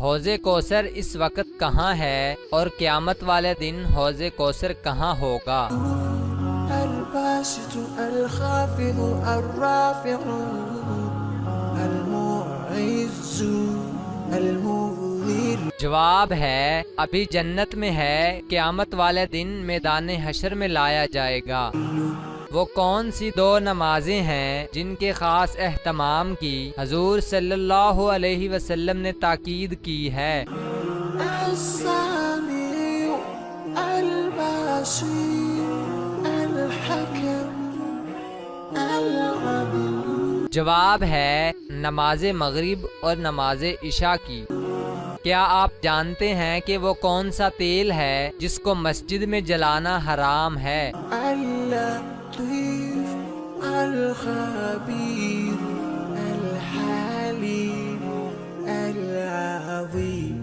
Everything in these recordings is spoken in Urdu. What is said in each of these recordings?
حوض کوثر اس وقت کہاں ہے اور قیامت والے دن حوض کوثر کہاں ہوگا؟ الباسط الخافض الرافع المعز المذل۔ جواب ہے ابھی جنت میں ہے، قیامت والے دن میدان حشر میں لایا جائے گا۔ وہ کون سی دو نمازیں ہیں جن کے خاص اہتمام کی حضور صلی اللہ علیہ وسلم نے تاکید کی ہے؟ السمیع البصیر الحکم العدل۔ جواب ہے نماز مغرب اور نماز عشاء کی۔ کیا آپ جانتے ہیں کہ وہ کون سا تیل ہے جس کو مسجد میں جلانا حرام ہے؟ اللطیف الخبیر الحلیم العظیم۔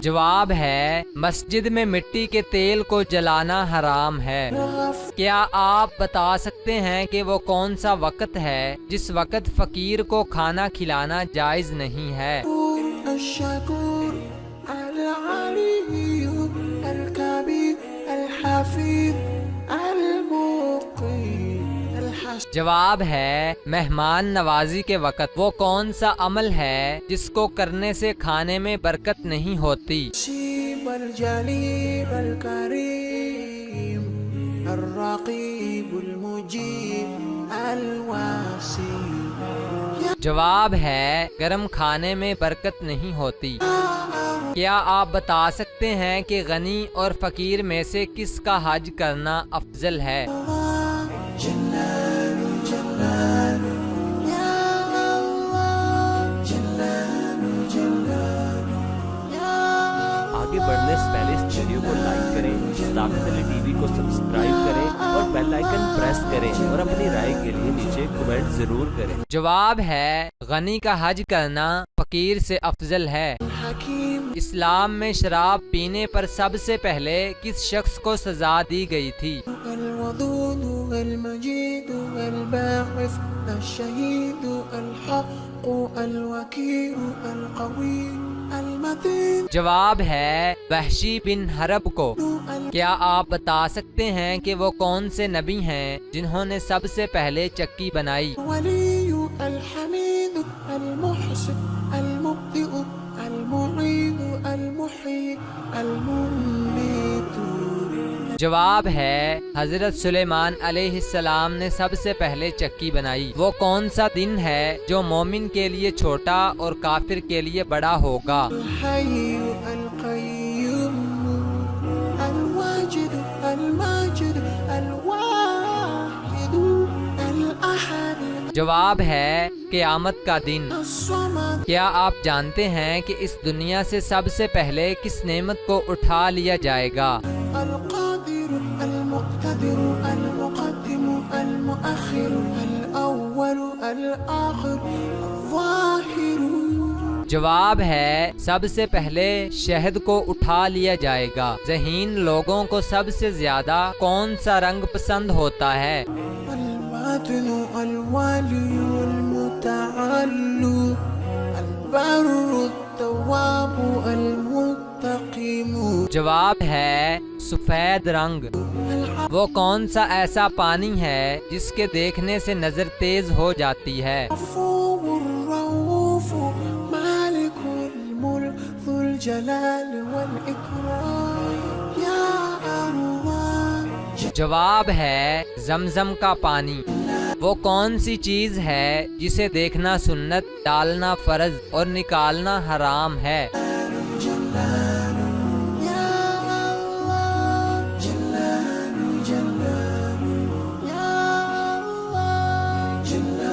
جواب ہے مسجد میں مٹی کے تیل کو جلانا حرام ہے۔ کیا آپ بتا سکتے ہیں کہ وہ کون سا وقت ہے جس وقت فقیر کو کھانا کھلانا جائز نہیں ہے؟ الشکور العلی الکبیر الحفیظ المقی الحسن۔ جواب ہے مہمان نوازی کے وقت۔ وہ کون سا عمل ہے جس کو کرنے سے کھانے میں برکت نہیں ہوتی؟ الحسیب الجلیل الکریم الرقیب المجیب الواسع۔ جواب ہے گرم کھانے میں برکت نہیں ہوتی۔ کیا آپ بتا سکتے ہیں کہ غنی اور فقیر میں سے کس کا حج کرنا افضل ہے؟ آگے بڑھنے سے پہلے اس ویڈیو کو لائک کریں، صداقت علی ٹی وی کو سبسکرائب کریں اور بیل آئیکن پریس کریں اور اپنی رائے کے لیے نیچے کمنٹ ضرور کریں۔ جواب ہے غنی کا حج کرنا فقیر سے افضل ہے۔ اسلام میں شراب پینے پر سب سے پہلے کس شخص کو سزا دی گئی تھی؟ الودود المجید الباعث الشہید الحق الوکیل القوی المتین۔ جواب ہے وحشی بن حرب کو۔ کیا آپ بتا سکتے ہیں کہ وہ کون سے نبی ہیں جنہوں نے سب سے پہلے چکی بنائی؟ ولی الحمید المحسن المبدئ المعید المحیی الممیت۔ جواب ہے حضرت سلیمان علیہ السلام نے سب سے پہلے چکی بنائی۔ وہ کون سا دن ہے جو مومن کے لیے چھوٹا اور کافر کے لیے بڑا ہوگا؟ الحی القیوم الواجد الماجد الواحد الاحد۔ جواب ہے قیامت کا دن۔ الصمد۔ کیا آپ جانتے ہیں کہ اس دنیا سے سب سے پہلے کس نعمت کو اٹھا لیا جائے گا؟ القادر المقتدر المقدم المؤخر الاول الآخر الظاہر۔ جواب ہے سب سے پہلے شہد کو اٹھا لیا جائے گا۔ ذہین لوگوں کو سب سے زیادہ کون سا رنگ پسند ہوتا ہے؟ الباطن الوالی المتعال البر التواب المتقیم۔ جواب ہے سفید رنگ۔ وہ کون سا ایسا پانی ہے جس کے دیکھنے سے نظر تیز ہو جاتی ہے؟ العفو الرؤوف مالک الملک ذو الجلال والإکرام یا اللہ۔ جواب ہے زمزم کا پانی۔ وہ کون سی چیز ہے جسے دیکھنا سنت، ڈالنا فرض اور نکالنا حرام ہے؟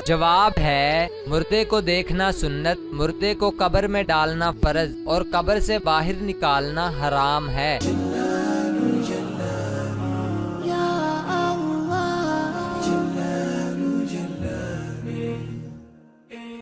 جواب ہے مردے کو دیکھنا سنت، مردے کو قبر میں ڈالنا فرض اور قبر سے باہر نکالنا حرام ہے۔